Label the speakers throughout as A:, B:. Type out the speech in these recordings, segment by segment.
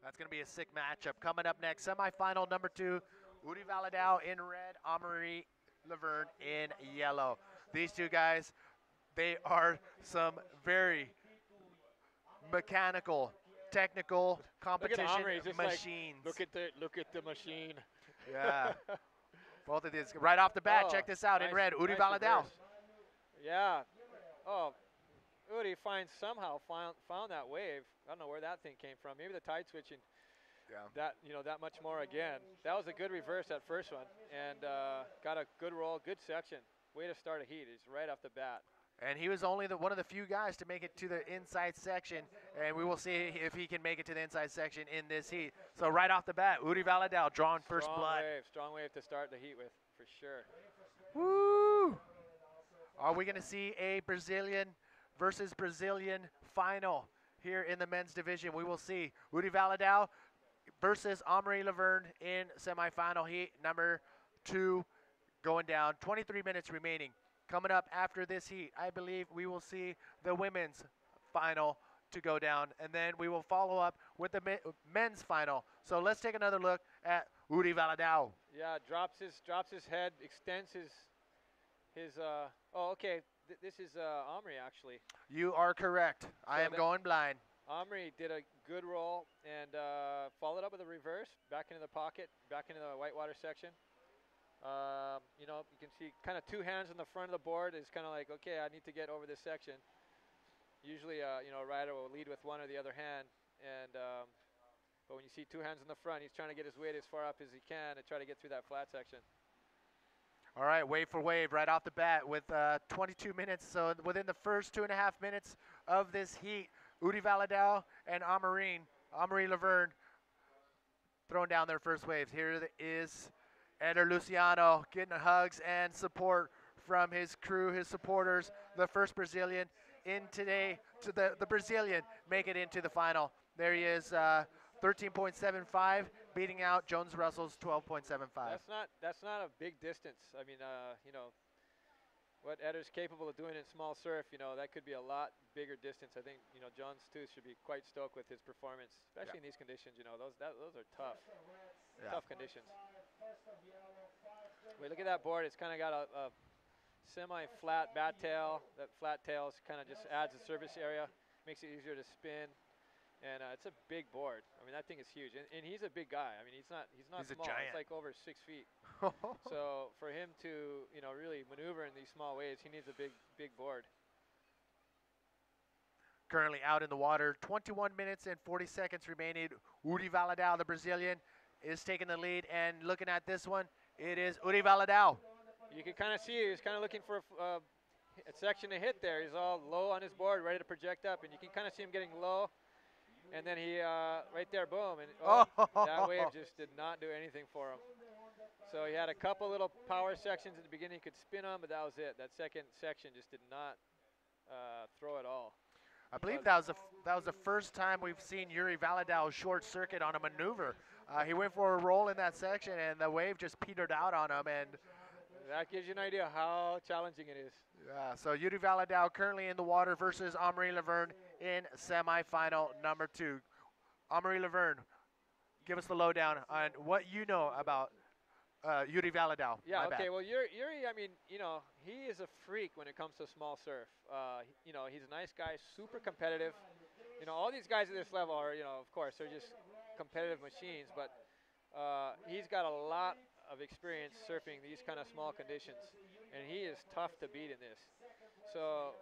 A: That's going to be a sick matchup. Coming up next, semifinal number 2, Uri Valadao in red, Amaury Lavernhe in yellow. These two guys, they are some very mechanical, technical
B: Look at
A: competition
B: Amaury. He's just like,
A: machines.
B: look at the machine.
A: Yeah. Both of these right off the bat. Check this out in red. Uri
B: nice
A: Valadao.
B: reverse. Yeah. Oh, Uri somehow found that wave. I don't know where that thing came from. Maybe the tide switching.
A: Yeah.
B: That much more again. That was a good reverse, that first one, and got a good roll, good section. Way to start a heat. He's right off the bat.
A: And he was only one of the few guys to make it to the inside section, and we will see if he can make it to the inside section in this heat. So right off the bat, Uri Valadao drawing first blood.
B: Strong wave to start the heat with, for sure.
A: Woo! Are we going to see a Brazilian versus Brazilian final here in the men's division? We will see. Uri Valadao versus Amaury Lavernhe in semifinal heat number 2 going down. 23 minutes remaining. Coming up after this heat, I believe we will see the women's final to go down, and then we will follow up with the men's final. So let's take another look at Uri Valadao.
B: Yeah, drops his head, extends his oh, okay. This is Amaury, actually.
A: You are correct. I am going blind.
B: Amaury did a good roll and followed up with a reverse, back into the pocket, back into the whitewater section. You know, you can see kind of 2 hands on the front of the board. Is kind of like, okay, I need to get over this section. Usually, you know, a rider will lead with one or the other hand, and but when you see 2 hands in the front, he's trying to get his weight as far up as he can to try to get through that flat section.
A: All right, wave for wave right off the bat with 22 minutes. So within the first 2.5 minutes of this heat, Uri Valadao and Amaury Lavernhe throwing down their first waves. Here is Eder Luciano getting hugs and support from his crew, his supporters. The first Brazilian in today, to the Brazilian make it into the final. There he is, 13.75, beating out Jones Russell's 12.75.
B: That's not a big distance. I mean, you know, what Eder's capable of doing in small surf, you know, that could be a lot bigger distance. I think, you know, Jones too should be quite stoked with his performance, especially in these conditions. You know, those are tough, tough conditions. Wait, look at that board. It's kind of got a semi-flat bat tail. That flat tail kind of just adds a surface area, makes it easier to spin. And it's a big board. I mean, that thing is huge. And he's a big guy. I mean, he's not small.
A: A giant.
B: He's like over 6 feet. So for him to, you know, really maneuver in these small waves, he needs a big board.
A: Currently out in the water, 21 minutes and 40 seconds remaining. Uri Valadao, the Brazilian, is taking the lead. And looking at this one, it is Uri Valadao.
B: You can kind of see he's kind of looking for a section to hit there. He's all low on his board, ready to project up. And you can kind of see him getting low. And then he, right there, boom. And that wave just did not do anything for him. So he had a couple little power sections at the beginning he could spin on, but that was it. That second section just did not throw at all.
A: I believe that was the first time we've seen Uri Valadao short circuit on a maneuver. He went for a roll in that section, and the wave just petered out on him. And
B: that gives you an idea how challenging it is.
A: Yeah, so Uri Valadao currently in the water versus Amaury Lavernhe in semifinal number 2. Amaury Lavernhe, give us the lowdown on what you know about Uri Valadao.
B: Yeah, okay, well, Uri, I mean, you know, he is a freak when it comes to small surf. You know, he's a nice guy, super competitive. You know, all these guys at this level are, you know, of course, they're just competitive machines, but he's got a lot of experience surfing these kind of small conditions, and he is tough to beat in this. So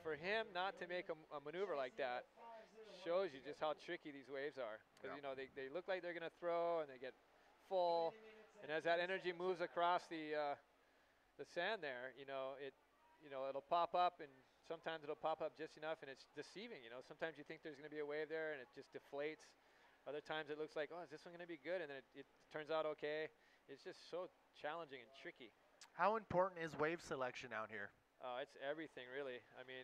B: for him not to make a maneuver like that shows you just how tricky these waves are. Because you know they look like they're going to throw, and they get full, and as that energy moves across the sand there, you know it'll pop up, and sometimes it'll pop up just enough, and it's deceiving. You know, sometimes you think there's going to be a wave there, and it just deflates. Other times it looks like, oh, is this one going to be good? And then it turns out okay. It's just so challenging and tricky.
A: How important is wave selection out here?
B: It's everything, really. I mean,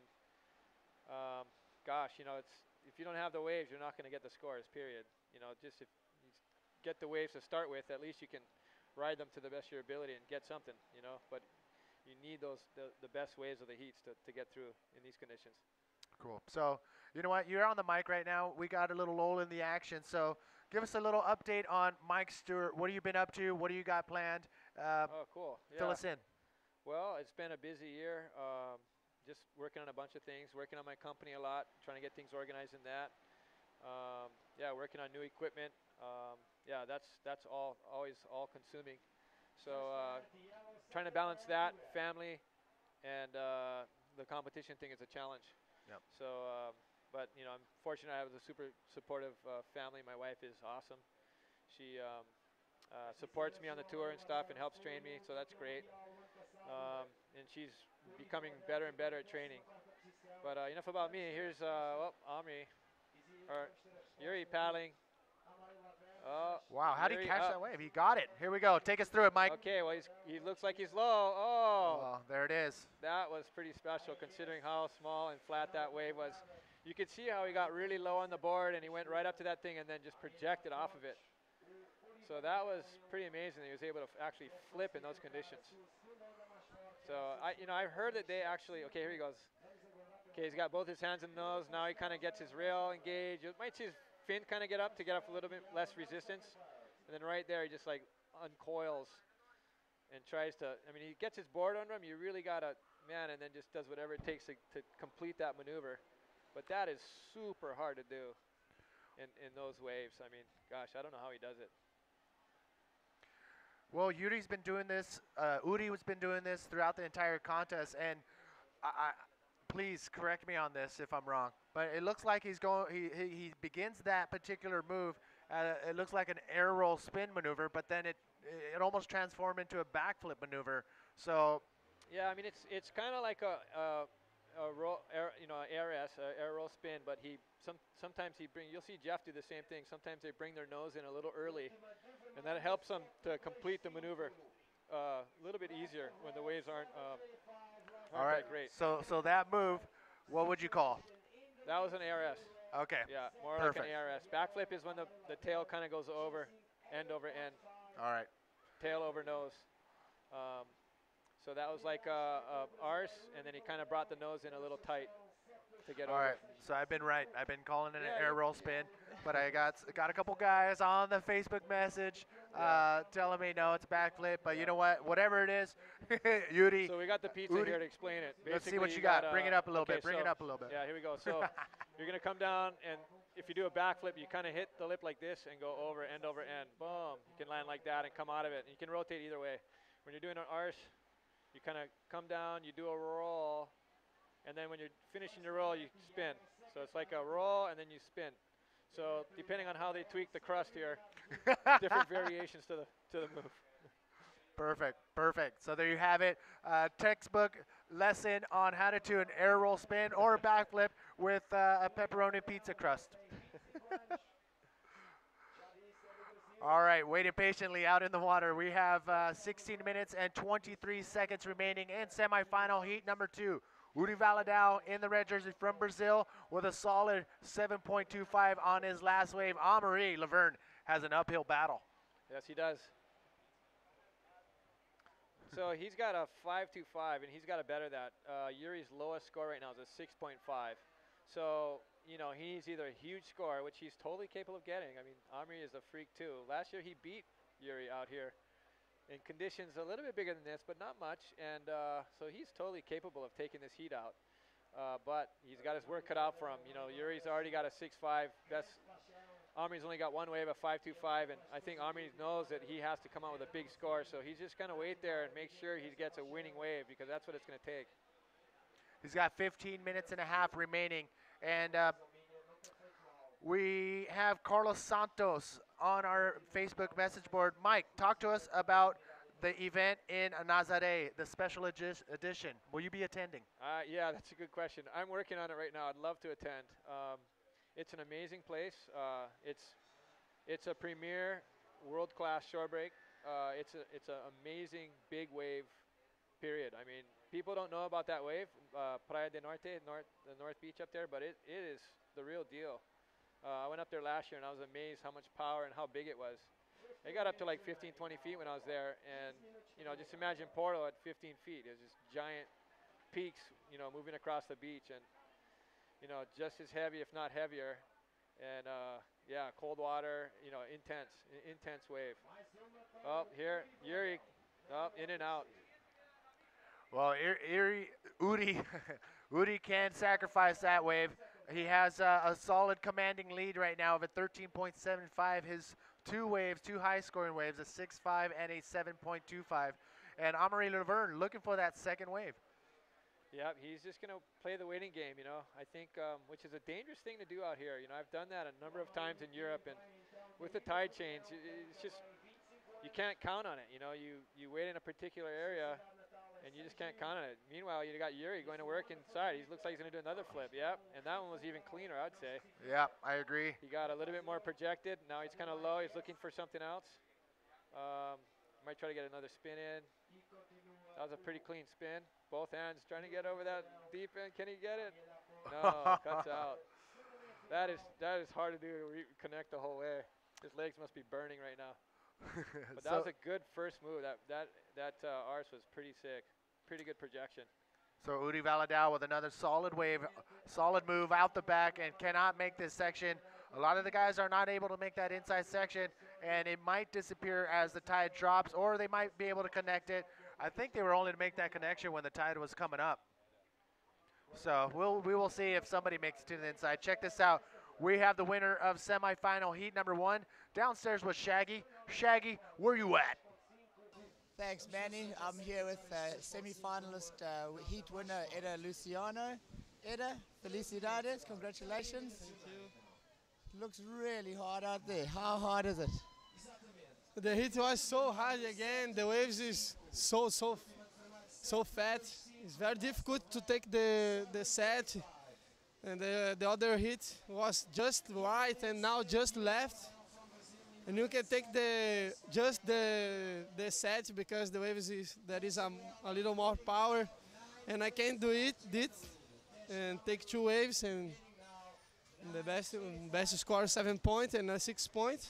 B: gosh, you know, if you don't have the waves, you're not going to get the scores, period. You know, just if you get the waves to start with, at least you can ride them to the best of your ability and get something, you know. But you need the best waves of the heats to get through in these conditions.
A: Cool. So, you know what? You're on the mic right now. We got a little lull in the action. So, give us a little update on Mike Stewart. What have you been up to? What do you got planned? Uh,
B: Oh, cool.
A: Fill
B: Yeah.
A: us in.
B: Well, it's been a busy year. Just working on a bunch of things, working on my company a lot, trying to get things organized in that. Yeah, working on new equipment. Yeah, that's all always all consuming. So trying to balance that, family, and the competition thing is a challenge.
A: Yep.
B: So, but I'm fortunate. I have a super supportive family. My wife is awesome. She supports me on the tour and stuff and helps train me. So that's great. And she's becoming better and better at training. But enough about me. Here's Amaury or Uri paddling. Oh,
A: Wow, how did he
B: Uri
A: catch
B: up.
A: that wave? He got it. Here we go. Take us through it, Mike.
B: Okay, well he looks like he's low. Oh,
A: Oh, there it is.
B: that was pretty special considering how small and flat that wave was. You could see how he got really low on the board and he went right up to that thing and then just projected off of it. So that was pretty amazing. He was able to actually flip in those conditions. So I heard that they actually. Okay, here he goes. Okay, he's got both his hands in the nose. Now he kind of gets his rail engaged. You might see his fin kind of get up to get up a little bit less resistance. And then right there, he just like uncoils and tries to. I mean, he gets his board under him. You really got to, man, and then just does whatever it takes to complete that maneuver. But that is super hard to do in those waves. I mean, gosh, I don't know how he does it.
A: Well, Yuri's been doing this. Uri has been doing this throughout the entire contest, and please correct me on this if I'm wrong. But it looks like he's going. He begins that particular move. It looks like an air roll spin maneuver, but then it almost transformed into a backflip maneuver. So
B: Yeah, I mean it's kind of like a roll, air roll spin, but sometimes you'll see Jeff do the same thing. Sometimes they bring their nose in a little early, and that helps them to complete the maneuver a little bit easier when the waves aren't
A: all right,
B: that great.
A: So that move, what would you call?
B: That was an ARS.
A: Okay.
B: Yeah, more
A: Perfect.
B: like an ARS. Backflip is when the tail kind of goes over, end over end,
A: All right.
B: tail over nose. So that was like a arse, and then he kind of brought the nose in a little tight to get
A: All
B: over.
A: right. So I've been right. I've been calling it
B: Yeah,
A: an air roll spin, but I got a couple guys on the Facebook message telling me no, it's a backflip. But you know what? Whatever it is, Yuri.
B: So we got the pizza
A: Uri,
B: here to explain it.
A: let's see
B: Basically,
A: what you got. Bring it up a little
B: okay,
A: bit. Bring it up a little bit.
B: Yeah, here we go. So you're going to come down, and if you do a backflip, you kind of hit the lip like this and go over, end over end. Boom. You can land like that and come out of it. And you can rotate either way. When you're doing an arse, you kind of come down, you do a roll, and then when you're finishing your roll, you spin. So it's like a roll, and then you spin. So depending on how they tweak the crust here, different variations to the move.
A: Perfect, perfect. So there you have it. Textbook lesson on how to do an air roll spin or a backflip with a pepperoni pizza crust. All right, waiting patiently out in the water. We have 16 minutes and 23 seconds remaining in semifinal heat number 2. Uri Valadao in the red jersey from Brazil with a solid 7.25 on his last wave. Amaury Lavernhe has an uphill battle.
B: Yes, he does. So he's got a 5.25, and he's got to better that. Yuri's lowest score right now is a 6.5. So, he needs either a huge score, which he's totally capable of getting. I mean, Amaury is a freak too. Last year he beat Uri out here in conditions a little bit bigger than this, but not much. And so he's totally capable of taking this heat out. But he's got his work cut out for him. Yuri's already got a 6.5. Amaury's only got one wave, a 5.25, and I think Amaury knows that he has to come out with a big score, so he's just going to wait there and make sure he gets a winning wave because that's what it's going to take.
A: He's got 15 minutes and a half remaining, and we have Carlos Santos on our Facebook message board. Mike, talk to us about the event in Nazaré, the special edition. Will you be attending?
B: Yeah, that's a good question. I'm working on it right now. I'd love to attend. It's an amazing place. It's a premier world-class shore break. It's an amazing big wave, period. I mean, people don't know about that wave, Praia del Norte, the North Beach up there, but it is the real deal. I went up there last year, and I was amazed how much power and how big it was. It got up to like 15, 20 feet when I was there, and just imagine Porto at 15 feet. It was just giant peaks, moving across the beach, and you know, just as heavy, if not heavier. And yeah, cold water, you know, intense wave. Oh, here, Uri, oh, in and out.
A: Well, Uri, Uri can sacrifice that wave. He has a solid commanding lead right now of a 13.75. His two waves, two high-scoring waves, a 6.5 and a 7.25. And Amaury Lavernhe looking for that second wave.
B: Yeah, he's just going to play the waiting game, you know. I think, which is a dangerous thing to do out here. You know, I've done that a number of times in Europe, and with the tide chains, it's just you can't count on it. You know, you wait in a particular area, and you just can't count on it. Meanwhile, you got Uri going to work inside. He looks like he's going to do another flip. Yep, and that one was even cleaner, I'd say.
A: Yeah, I agree.
B: He got a little bit more projected. Now he's kind of low. He's looking for something else. Might try to get another spin in. That was a pretty clean spin. Both hands trying to get over that deep end. Can he get it? No, cuts out. That is hard to do to connect the whole way. His legs must be burning right now. But that was a good first move. That arse was pretty sick. Pretty good projection.
A: So Uri Valadao with another solid wave, solid move out the back, and cannot make this section. A lot of the guys are not able to make that inside section, and it might disappear as the tide drops, or they might be able to connect it. I think they were only to make that connection when the tide was coming up. So we will see if somebody makes it to the inside. Check this out. We have the winner of semifinal heat number 1. Downstairs was Shaggy. Shaggy, where you at?
C: Thanks, Manny. I'm here with semi-finalist heat winner Eda Luciano. Eda, felicidades, congratulations.
D: Thank you.
C: Looks really hard out there. How hard is it?
D: The heat was so hard again. The waves is so fat. It's very difficult to take the set. And the other hit was just right and now just left. And you can take just the set because the waves there is a little more power, and I can do it and take 2 waves and the best score 7 point and a 6 point,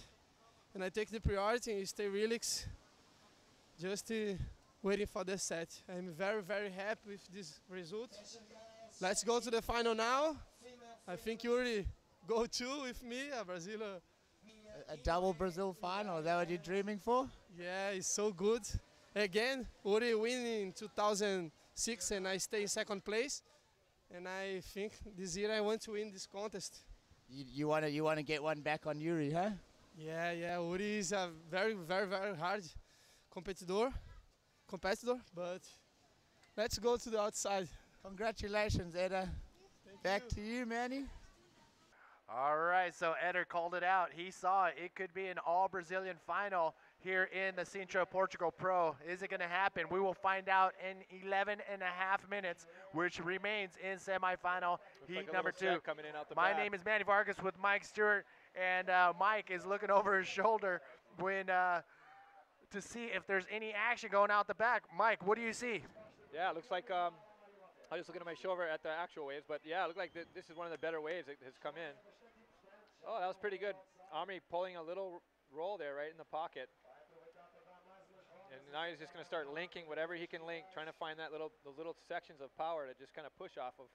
D: and I take the priority and stay relaxed, just waiting for the set. I'm very happy with this result. Let's go to the final now. I think Uri go too with me, a Brazilian.
C: A double Brazil final, is that what you're dreaming for?
D: Yeah, it's so good. Again, Uri win in 2006 and I stay in 2nd place. And I think this year I want to win this contest.
C: You want to get one back on Uri, huh?
D: Yeah, Uri is a very hard competitor, but let's go to the outside.
C: Congratulations, Eda. Back to you, Manny.
A: All right, so Eder called it out. He saw it. It could be an all-Brazilian final here in the Sintra Portugal Pro. Is it going to happen? We will find out in 11 and a half minutes, which remains in semifinal heat number 2. My name is Manny Vargas with Mike Stewart, and Mike is looking over his shoulder when to see if there's any action going out the back. Mike, what do you see?
B: Yeah, it looks like I was just looking at my shoulder at the actual waves, but yeah, it looked like this is one of the better waves that has come in. Oh, that was pretty good. Amaury pulling a little roll there right in the pocket. And now he's just going to start linking whatever he can link, trying to find the little sections of power to just kind of push off of.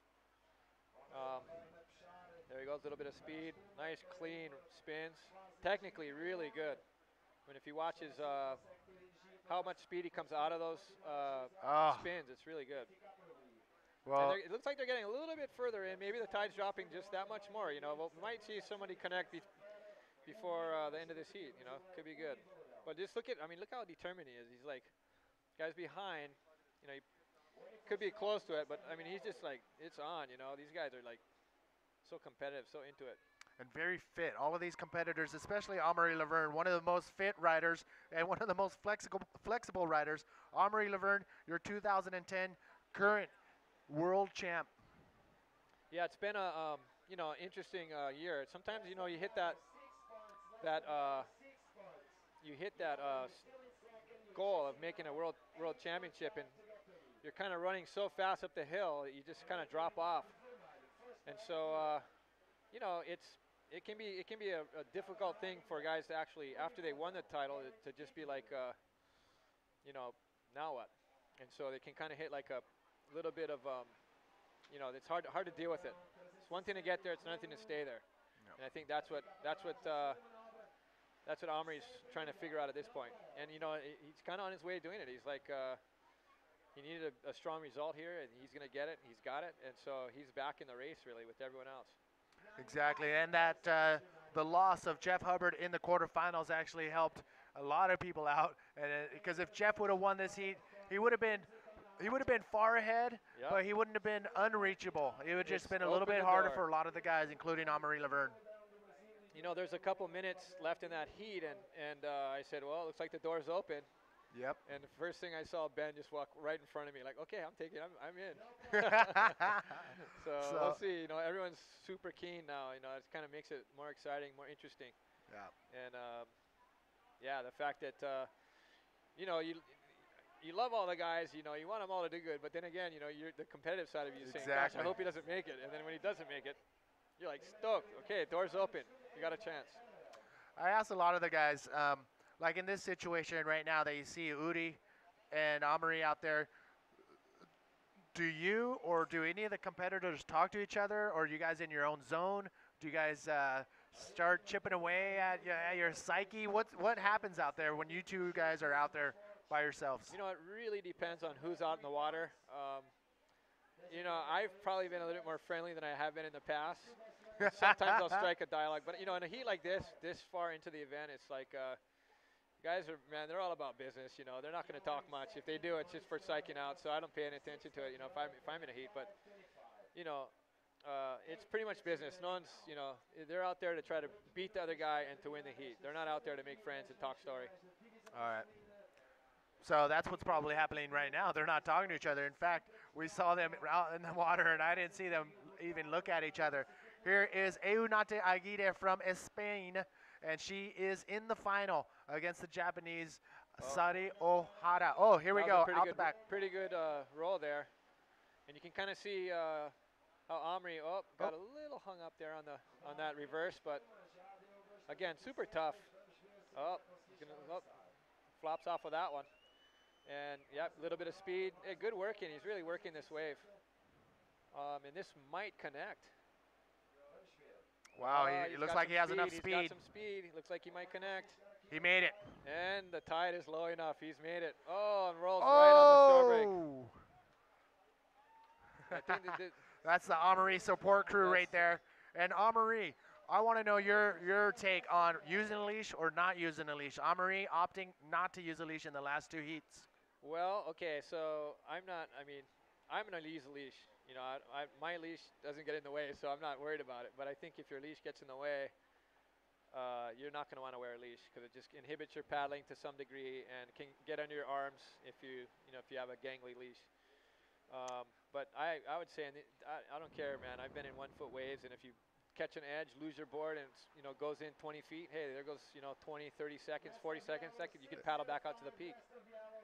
B: There he goes, a little bit of speed. Nice, clean spins. Technically really good. I mean, if he watches how much speed he comes out of those spins, it's really good. Well, it looks like they're getting a little bit further in. Maybe the tide's dropping just that much more. You know, we might see somebody connect before the end of this heat. You know, could be good. But just look how determined he is. He's like, guys behind. You know, he could be close to it, but I mean, he's just like, it's on. You know, these guys are like so competitive, so into it.
A: And very fit. All of these competitors, especially Amaury Lavernhe, one of the most fit riders and one of the most flexible riders. Amaury Lavernhe, your 2010 current world champ.
B: Yeah, it's been a interesting year. Sometimes you hit that goal of making a world championship, and you're kind of running so fast up the hill that you just kind of drop off. And so it can be a difficult thing for guys to actually, after they won the title, to just be like now what? And so they can kind of hit like a little bit of it's hard to deal with it. It's one thing to get there. It's another thing to stay there.
A: Yep.
B: And I think that's what Amaury's trying to figure out at this point. And you know, he's kind of on his way of doing it. He's like, he needed a strong result here, and he's going to get it. And he's got it, and so he's back in the race really with everyone else.
A: Exactly, and that the loss of Jeff Hubbard in the quarterfinals actually helped a lot of people out. And because if Jeff would have won this heat, he would have been far ahead,
B: Yep.
A: but he wouldn't have been unreachable. It would just
B: It's
A: been a little
B: opened
A: bit
B: the
A: harder
B: door.
A: for a lot of the guys, including Amaury Lavernhe.
B: You know, there's a couple minutes left in that heat, and I said, well, it looks like the door's open.
A: Yep.
B: And the first thing I saw Ben just walk right in front of me, like, okay, I'm in. So we'll see. You know, everyone's super keen now. You know, it kind of makes it more exciting, more interesting.
A: Yeah.
B: And yeah, the fact that you know, you love all the guys. You know, you want them all to do good. But then again, you know, you're the competitive side of you is saying, gosh,
A: Exactly.
B: I hope he doesn't make it. And then when he doesn't make it, you're like stoked. Okay, door's open. You got a chance.
A: I asked a lot of the guys, like in this situation right now that you see Uri and Amaury out there, do you or do any of the competitors talk to each other, or are you guys in your own zone? Do you guys start chipping away at your psyche? What happens out there when you two guys are out there by yourselves?
B: You know, it really depends on who's out in the water. You know, I've probably been a little bit more friendly than I have been in the past. And sometimes I'll strike a dialogue, but you know, in a heat like this far into the event, it's like guys are, man, they're all about business. You know, they're not going to talk much. If they do, it's just for psyching out. So I don't pay any attention to it. You know, if I'm in a heat, but you know, it's pretty much business. No one's, you know, they're out there to try to beat the other guy and to win the heat. They're not out there to make friends and talk story.
A: All right. So that's what's probably happening right now. They're not talking to each other. In fact, we saw them out in the water, and I didn't see them even look at each other. Here is Eunate Aguirre from Spain, and she is in the final against the Japanese Sari Ohara. Oh, here we
B: That
A: go,
B: was a
A: out the back.
B: Pretty good roll there, and you can kind of see how Amaury got a little hung up there on that reverse, but again, super tough. Flops off of that one, and yep, a little bit of speed. Hey, good working. He's really working this wave, and this might connect.
A: Wow, he
B: He's
A: looks
B: got
A: like
B: some
A: he has enough
B: He's
A: speed.
B: got some speed. He looks like he might connect.
A: He made it.
B: And the tide is low enough. He's made it. Oh, and rolls right on the shore break. I think
A: That's the Amaury support crew right there. And Amaury, I want to know your take on using a leash or not using a leash. Amaury opting not to use a leash in the last two heats.
B: Well, okay, so I'm going to use a leash. You know, my leash doesn't get in the way, so I'm not worried about it. But I think if your leash gets in the way, you're not going to want to wear a leash because it just inhibits your paddling to some degree and can get under your arms if you have a gangly leash. But I would say, I don't care, man. I've been in 1 foot waves, and if you catch an edge, lose your board, and goes in 20 feet, hey, there goes 20, 30 seconds, 40 seconds. You can paddle back out to the peak.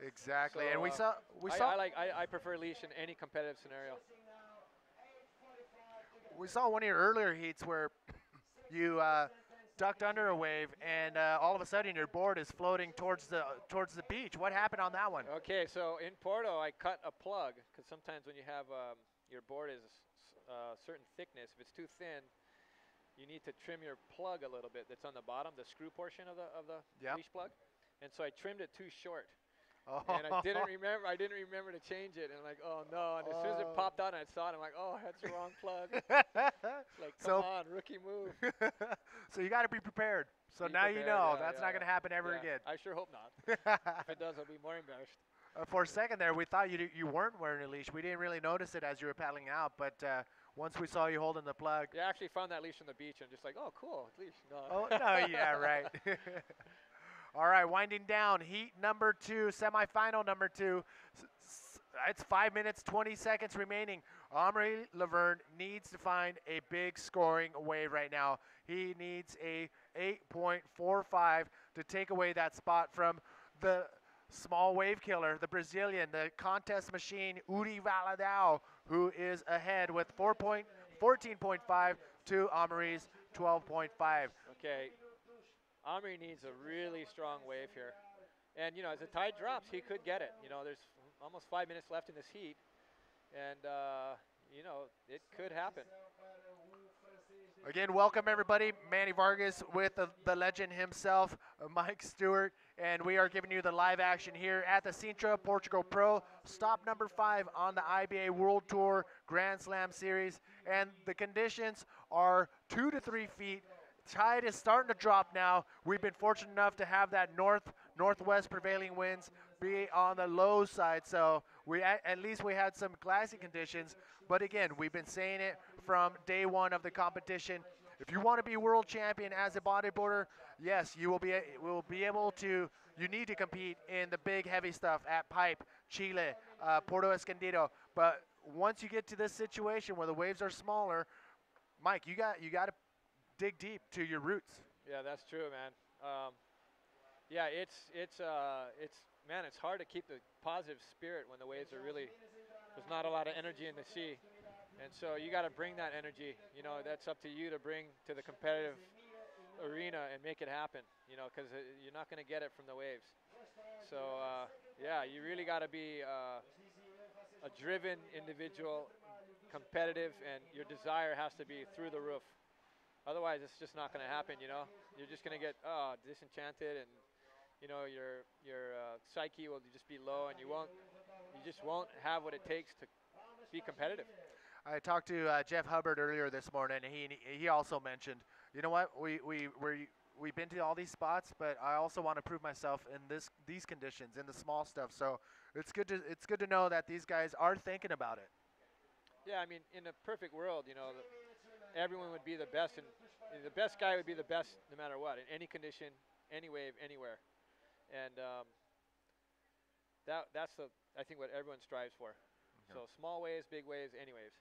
A: Exactly,
B: So,
A: and we saw.
B: I prefer leash in any competitive scenario.
A: We saw one of your earlier heats where you ducked under a wave, and all of a sudden your board is floating towards the beach. What happened on that one?
B: Okay, so in Porto, I cut a plug because sometimes when you have your board is a certain thickness, if it's too thin, you need to trim your plug a little bit. That's on the bottom, the screw portion of the
A: Yep.
B: leash plug, and so I trimmed it too short.
A: Oh.
B: And I didn't remember to change it, and I'm like, oh no! And as soon as it popped out and I saw it, I'm like, oh, that's the wrong plug. Like, come on, rookie move.
A: So you got to be prepared. So
B: Be
A: now you
B: prepared,
A: know
B: yeah,
A: that's
B: yeah,
A: not going to happen ever
B: Yeah,
A: again.
B: I sure hope not. If it does, I'll be more embarrassed.
A: For a second there, we thought you weren't wearing a leash. We didn't really notice it as you were paddling out, but once we saw you holding the plug.
B: Yeah, I actually found that leash on the beach and just like, oh, cool, leash. No.
A: Oh, no, yeah, right. All right, winding down. Heat number 2, semifinal number 2. It's 5 minutes, 20 seconds remaining. Amaury Lavernhe needs to find a big scoring wave right now. He needs a 8.45 to take away that spot from the small wave killer, the Brazilian, the contest machine, Uri Valadao, who is ahead with 14.5 to Amaury's 12.5.
B: Okay, Amaury needs a really strong wave here. And, as the tide drops, he could get it. There's almost 5 minutes left in this heat. And, it could happen.
A: Again, welcome everybody. Manny Vargas with the legend himself, Mike Stewart, and we are giving you the live action here at the Sintra Portugal Pro, stop number 5 on the IBA World Tour Grand Slam Series. And the conditions are 2 to 3 feet. Tide is starting to drop now. We've been fortunate enough to have that northwest prevailing winds be on the low side, so at least we had some glassy conditions. But again, we've been saying it from day one of the competition. If you want to be world champion as a bodyboarder, yes, you will be able to. You need to compete in the big heavy stuff at Pipe, Chile, Porto Escondido. But once you get to this situation where the waves are smaller, Mike, you got to dig deep to your roots.
B: Yeah, that's true, man. Yeah, it's man, it's hard to keep the positive spirit when the waves are really, there's not a lot of energy in the sea. And so you got to bring that energy. You know, that's up to you to bring to the competitive arena and make it happen, you know, because you're not going to get it from the waves. So, yeah, you really got to be a driven individual, competitive, and your desire has to be through the roof. Otherwise, it's just not going to happen, you know. You're just going to get disenchanted, and you know your psyche will just be low, and you just won't have what it takes to be competitive.
A: I talked to Jeff Hubbard earlier this morning, and he also mentioned, you know what, we've been to all these spots, but I also want to prove myself in these conditions, in the small stuff. So it's good to know that these guys are thinking about it.
B: Yeah, I mean, in a perfect world, you know, everyone would be the best, and the best guy would be the best no matter what, in any condition, any wave, anywhere. And that's I think what everyone strives for. Okay. So small waves, big waves, any waves.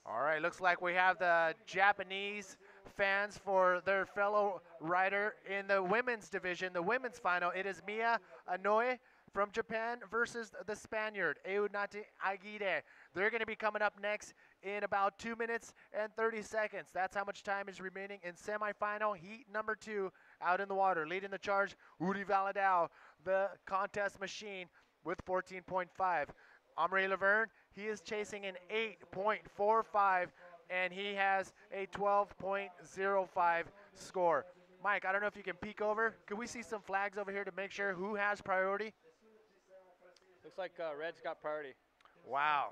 A: All right, looks like we have the Japanese fans for their fellow rider in the women's division, the women's final. It is Mia Anoe from Japan versus the Spaniard, Eunate Aguirre. They're going to be coming up next in about 2 minutes and 30 seconds. That's how much time is remaining in semifinal heat number 2 out in the water. Leading the charge, Uri Valadao, the contest machine with 14.5. Amaury Lavernhe, he is chasing an 8.45, and he has a 12.05 score. Mike, I don't know if you can peek over. Could we see some flags over here to make sure who has priority?
B: Looks like Red's got priority.
A: Wow.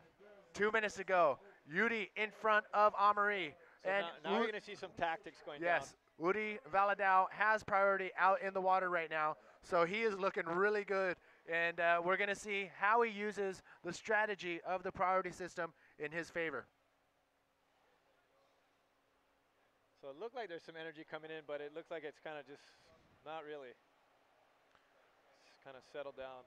A: 2 minutes ago, Uri in front of Amaury.
B: So and now you're going to see some tactics going down.
A: Yes, Uri Valadao has priority out in the water right now, so he is looking really good. And we're going to see how he uses the strategy of the priority system in his favor.
B: So it looked like there's some energy coming in, but it looks like it's kind of just not really. It's kind of settled down.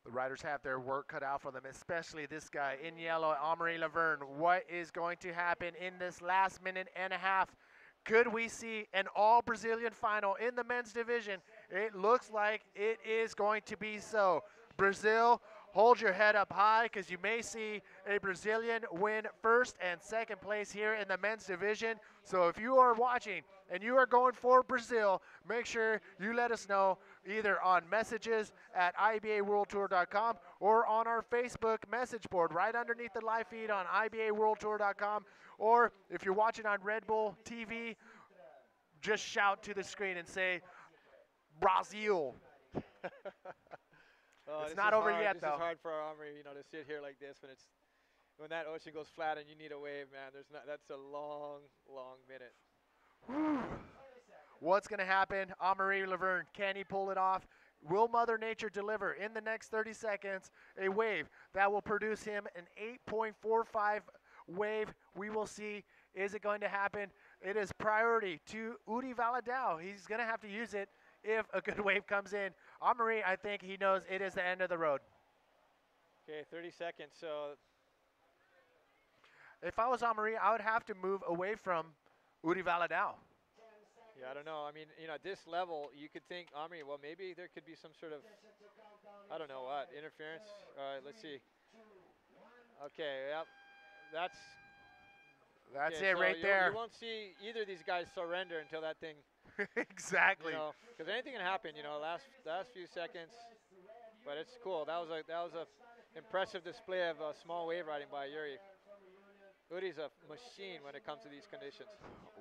A: The riders have their work cut out for them, especially this guy in yellow, Amaury Lavernhe. What is going to happen in this last minute and a half? Could we see an all-Brazilian final in the men's division? It looks like it is going to be so. Brazil, hold your head up high because you may see a Brazilian win first and second place here in the men's division. So if you are watching and you are going for Brazil, make sure you let us know either on messages at IBAWorldTour.com or on our Facebook message board right underneath the live feed on IBAWorldTour.com. Or if you're watching on Red Bull TV, just shout to the screen and say, Brazil. It's not over yet, though.
B: This is hard for Amaury, you know, to sit here like this when that ocean goes flat and you need a wave, man. That's a long, long minute.
A: Whew. What's going to happen? Amaury Lavernhe, can he pull it off? Will Mother Nature deliver in the next 30 seconds a wave that will produce him an 8.45 wave? We will see. Is it going to happen? It is priority to Uri Valadao. He's going to have to use it if a good wave comes in. Amaury, I think he knows it is the end of the road.
B: Okay, 30 seconds. So
A: if I was Amaury, I would have to move away from Uri Valadao.
B: Yeah, I don't know. I mean, you know, at this level, you could think, Amaury, well, maybe there could be some sort of, I don't know what, interference. All right, let's see. Okay, yep. That's
A: okay, it right there.
B: You won't see either of these guys surrender until that thing.
A: Exactly.
B: Because anything can happen, you know, last few seconds. But it's cool. That was a impressive display of small wave riding by Uri. Uri's a machine when it comes to these conditions.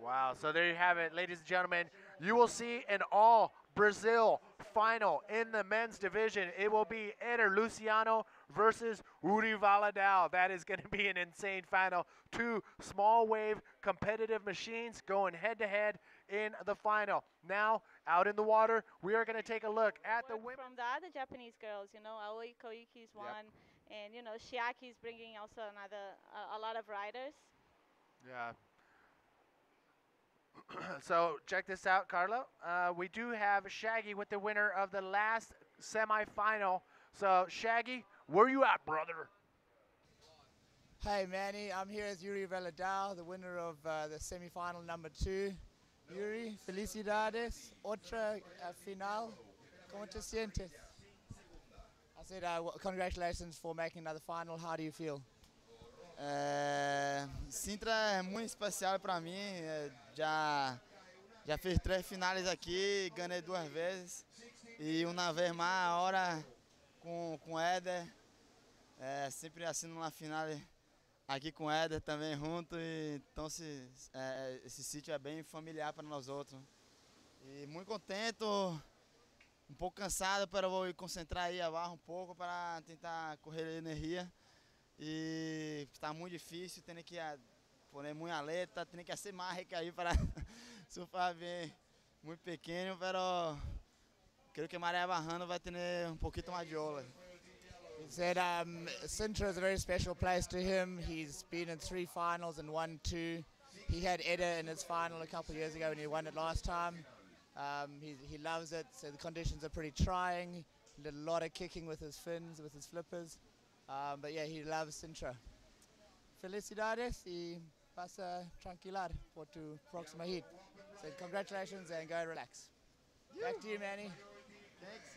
A: Wow. So there you have it, ladies and gentlemen. You will see an all Brazil final in the men's division. It will be Eder Luciano versus Uri Valadao. That is going to be an insane final. Two small wave competitive machines going head to head in the final. Now, out in the water, we are going to take a look at the women.
E: From the other Japanese girls, Aoi Koiki is one, and Shiaki is bringing also a lot of riders.
A: Yeah. So check this out, Carlo. We do have Shaggy with the winner of the last semifinal. So Shaggy, where you at, brother?
C: Hey Manny, I'm here as Uri Valadao, the winner of the semi-final number 2. Uri, felicidades, otra final. ¿Cómo te sientes? I said, congratulations for making another final. How do you feel?
F: Sintra é muito especial para mim. Já fiz 3 finais aqui, ganhei 2 vezes e uma vez mais agora com o Éder. Sempre assino uma final aqui com o Éder também junto, e então esse sítio é bem familiar para nós outros. E muito contente, um pouco cansado, mas vou me concentrar aí abaixo um pouco para tentar correr energia. E está muito difícil, tem que poner muita aleta, tem que hacer más aí para surfar bem, muito pequeno, mas creio que maré bajando vai ter um pouquinho mais de ola.
C: He said Sintra is a very special place to him. He's been in 3 finals and won 2. He had Eder in his final a couple of years ago and he won it last time. He loves it, so the conditions are pretty trying. He did a lot of kicking with his fins, with his flippers. But yeah, he loves Sintra. Felicidades y pasa tranquilar por tu próxima hit. So congratulations and go relax. Back to you, Manny.
F: Thanks.